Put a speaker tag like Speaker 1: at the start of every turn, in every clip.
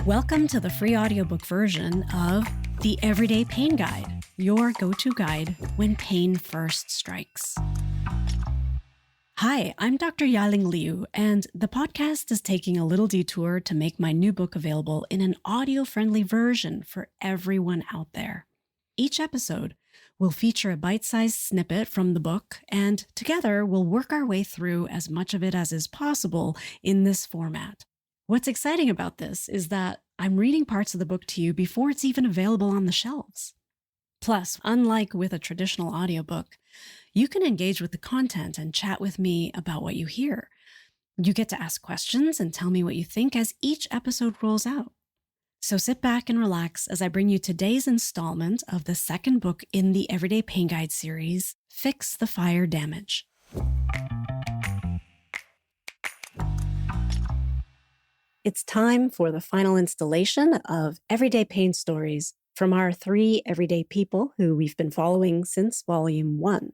Speaker 1: Welcome to the free audiobook version of The Everyday Pain Guide, your go-to guide when pain first strikes. Hi, I'm Dr. Ya-Ling Liu, and the podcast is taking a little detour to make my new book available in an audio-friendly version for everyone out there. Each episode will feature a bite-sized snippet from the book, and together we'll work our way through as much of it as is possible in this format. What's exciting about this is that I'm reading parts of the book to you before it's even available on the shelves. Plus, unlike with a traditional audiobook, you can engage with the content and chat with me about what you hear. You get to ask questions and tell me what you think as each episode rolls out. So sit back and relax as I bring you today's installment of the second book in the Everyday Pain Guide series, Fix the Fire Damage. It's time for the final installation of Everyday Pain Stories from our 3 everyday people who we've been following since Volume 1.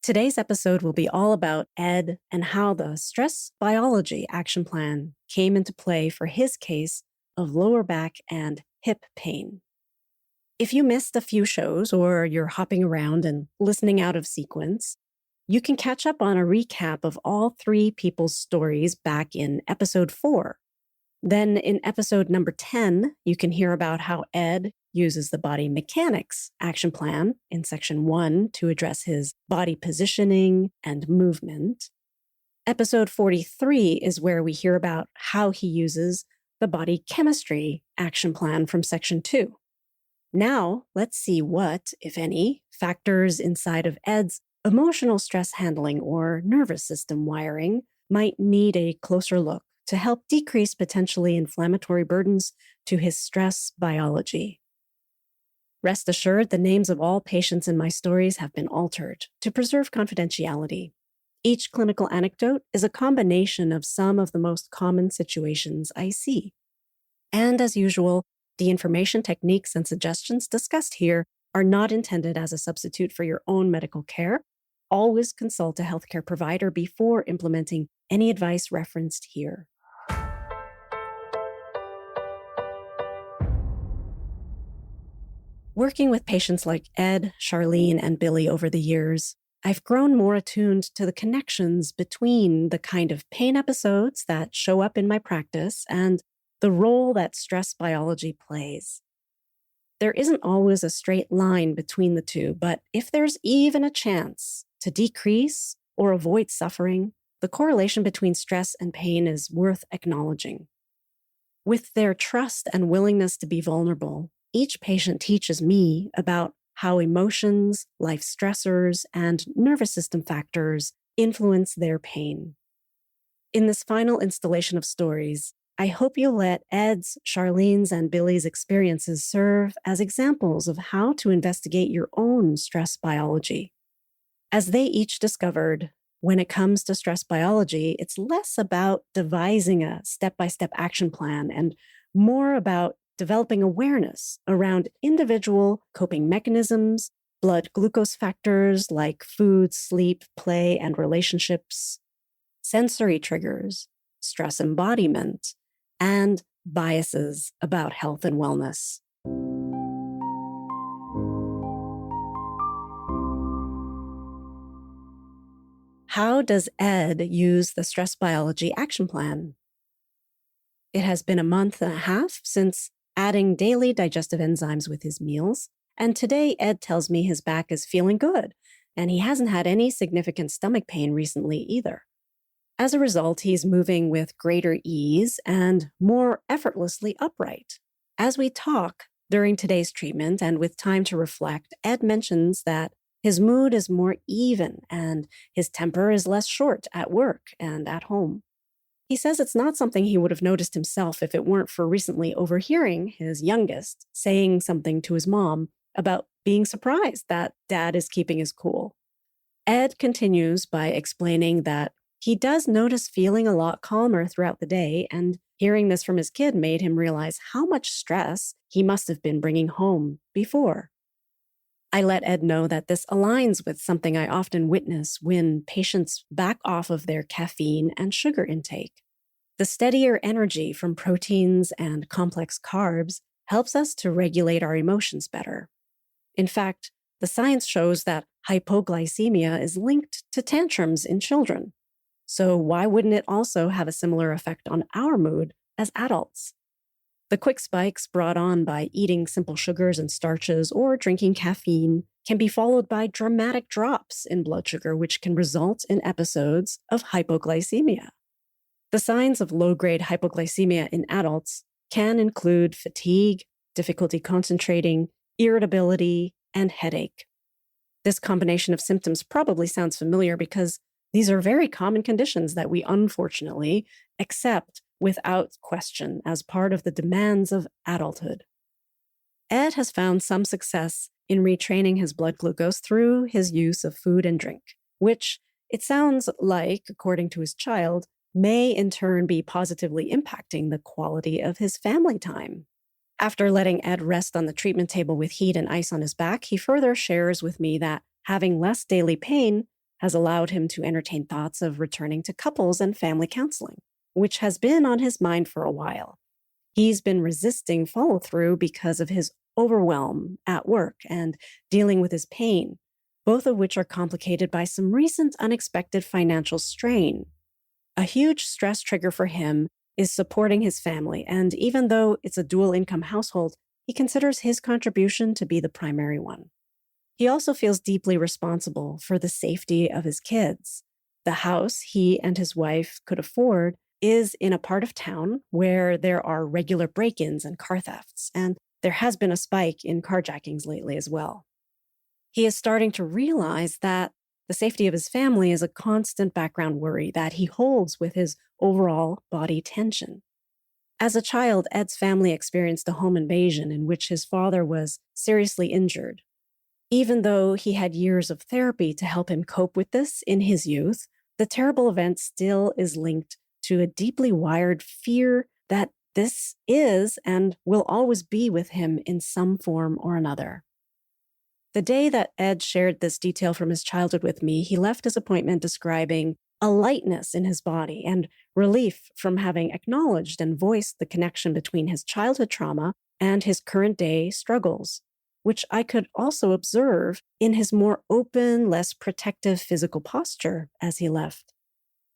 Speaker 1: Today's episode will be all about Ed and how the stress biology action plan came into play for his case of lower back and hip pain. If you missed a few shows or you're hopping around and listening out of sequence, you can catch up on a recap of all 3 people's stories back in episode 4. Then in episode number 10, you can hear about how Ed uses the body mechanics action plan in section 1 to address his body positioning and movement. Episode 43 is where we hear about how he uses the body chemistry action plan from section 2. Now, let's see what, if any, factors inside of Ed's emotional stress handling or nervous system wiring might need a closer look to help decrease potentially inflammatory burdens to his stress biology. Rest assured, the names of all patients in my stories have been altered to preserve confidentiality. Each clinical anecdote is a combination of some of the most common situations I see. And as usual, the information, techniques, and suggestions discussed here are not intended as a substitute for your own medical care. Always consult a healthcare provider before implementing any advice referenced here. Working with patients like Ed, Charlene, and Billy over the years, I've grown more attuned to the connections between the kind of pain episodes that show up in my practice and the role that stress biology plays. There isn't always a straight line between the two, but if there's even a chance to decrease or avoid suffering, the correlation between stress and pain is worth acknowledging. With their trust and willingness to be vulnerable, each patient teaches me about how emotions, life stressors, and nervous system factors influence their pain. In this final installation of stories, I hope you'll let Ed's, Charlene's, and Billy's experiences serve as examples of how to investigate your own stress biology. As they each discovered, when it comes to stress biology, it's less about devising a step-by-step action plan and more about developing awareness around individual coping mechanisms, blood glucose factors like food, sleep, play, and relationships, sensory triggers, stress embodiment, and biases about health and wellness. How does Ed use the stress biology action plan? It has been a month and a half since adding daily digestive enzymes with his meals, and today Ed tells me his back is feeling good, and he hasn't had any significant stomach pain recently either. As a result, he's moving with greater ease and more effortlessly upright. As we talk during today's treatment and with time to reflect, Ed mentions that his mood is more even and his temper is less short at work and at home. He says it's not something he would have noticed himself if it weren't for recently overhearing his youngest saying something to his mom about being surprised that dad is keeping his cool. Ed continues by explaining that he does notice feeling a lot calmer throughout the day, and hearing this from his kid made him realize how much stress he must have been bringing home before. I let Ed know that this aligns with something I often witness when patients back off of their caffeine and sugar intake. The The steadier energy from proteins and complex carbs helps us to regulate our emotions better. In fact, the science shows that hypoglycemia is linked to tantrums in children. So why wouldn't it also have a similar effect on our mood as adults? The quick spikes brought on by eating simple sugars and starches or drinking caffeine can be followed by dramatic drops in blood sugar, which can result in episodes of hypoglycemia. The signs of low-grade hypoglycemia in adults can include fatigue, difficulty concentrating, irritability, and headache. This combination of symptoms probably sounds familiar because these are very common conditions that we unfortunately accept without question as part of the demands of adulthood. Ed has found some success in retraining his blood glucose through his use of food and drink, which it sounds like, according to his child, may in turn be positively impacting the quality of his family time. After letting Ed rest on the treatment table with heat and ice on his back, he further shares with me that having less daily pain has allowed him to entertain thoughts of returning to couples and family counseling, which has been on his mind for a while. He's been resisting follow-through because of his overwhelm at work and dealing with his pain, both of which are complicated by some recent unexpected financial strain. A huge stress trigger for him is supporting his family, and even though it's a dual-income household, he considers his contribution to be the primary one. He also feels deeply responsible for the safety of his kids. The house he and his wife could afford is in a part of town where there are regular break-ins and car thefts, and there has been a spike in carjackings lately as well. He is starting to realize that the safety of his family is a constant background worry that he holds with his overall body tension. As a child, Ed's family experienced a home invasion in which his father was seriously injured. Even though he had years of therapy to help him cope with this in his youth, the terrible event still is linked to a deeply wired fear that this is and will always be with him in some form or another. The day that Ed shared this detail from his childhood with me, he left his appointment describing a lightness in his body and relief from having acknowledged and voiced the connection between his childhood trauma and his current day struggles, which I could also observe in his more open, less protective physical posture as he left.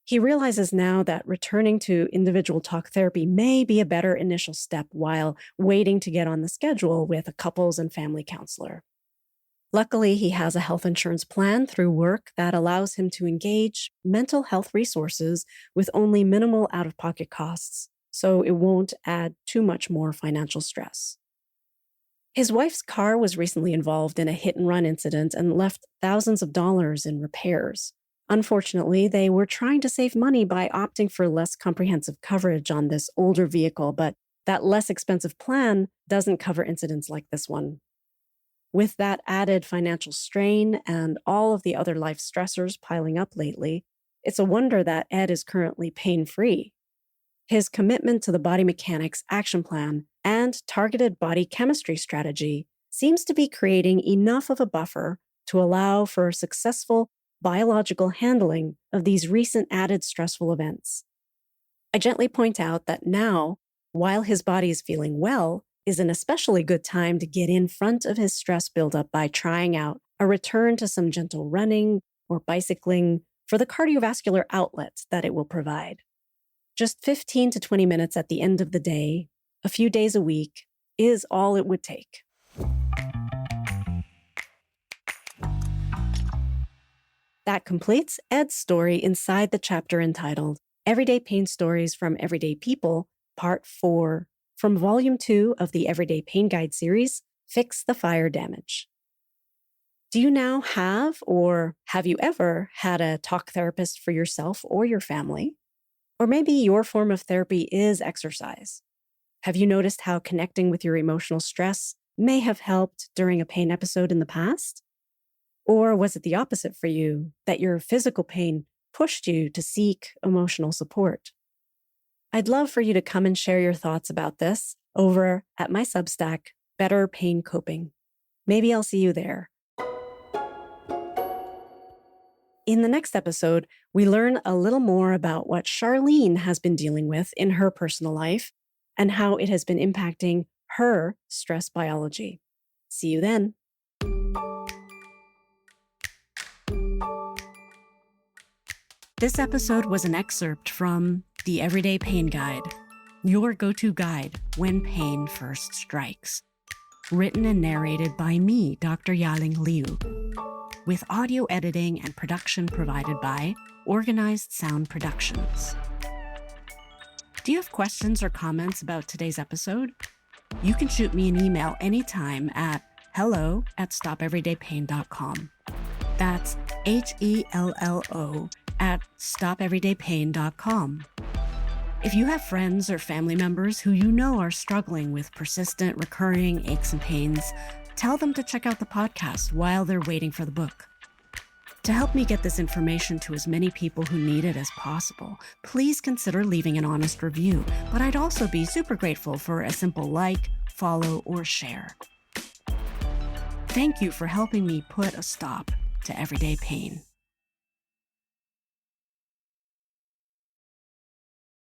Speaker 1: He realizes now that returning to individual talk therapy may be a better initial step while waiting to get on the schedule with a couples and family counselor. Luckily, he has a health insurance plan through work that allows him to engage mental health resources with only minimal out-of-pocket costs, so it won't add too much more financial stress. His wife's car was recently involved in a hit-and-run incident and left thousands of dollars in repairs. Unfortunately, they were trying to save money by opting for less comprehensive coverage on this older vehicle, but that less expensive plan doesn't cover incidents like this one. With that added financial strain and all of the other life stressors piling up lately, it's a wonder that Ed is currently pain-free. His commitment to the body mechanics action plan and targeted body chemistry strategy seems to be creating enough of a buffer to allow for successful biological handling of these recent added stressful events. I gently point out that now, while his body is feeling well, is an especially good time to get in front of his stress buildup by trying out a return to some gentle running or bicycling for the cardiovascular outlet that it will provide. Just 15 to 20 minutes at the end of the day, a few days a week, is all it would take. That completes Ed's story inside the chapter entitled Everyday Pain Stories from Everyday People, Part 4, from Volume 2 of the Everyday Pain Guide series, Fix the Fire Damage. Do you now have, or have you ever had a talk therapist for yourself or your family? Or maybe your form of therapy is exercise. Have you noticed how connecting with your emotional stress may have helped during a pain episode in the past? Or was it the opposite for you, that your physical pain pushed you to seek emotional support? I'd love for you to come and share your thoughts about this over at my Substack, Better Pain Coping. Maybe I'll see you there. In the next episode, We learn a little more about what Charlene has been dealing with in her personal life and how it has been impacting her stress biology. See you then. This episode was an excerpt from The Everyday Pain Guide, your go-to guide when pain first strikes. Written and narrated by me, Dr. Ya-Ling Liu, with audio editing and production provided by Organized Sound Productions. Do you have questions or comments about today's episode? You can shoot me an email anytime at hello@stopeverydaypain.com. That's HELLO@stopeverydaypain.com. If you have friends or family members who you know are struggling with persistent, recurring aches and pains, tell them to check out the podcast while they're waiting for the book. To help me get this information to as many people who need it as possible, please consider leaving an honest review, but I'd also be super grateful for a simple like, follow, or share. Thank you for helping me put a stop to everyday pain.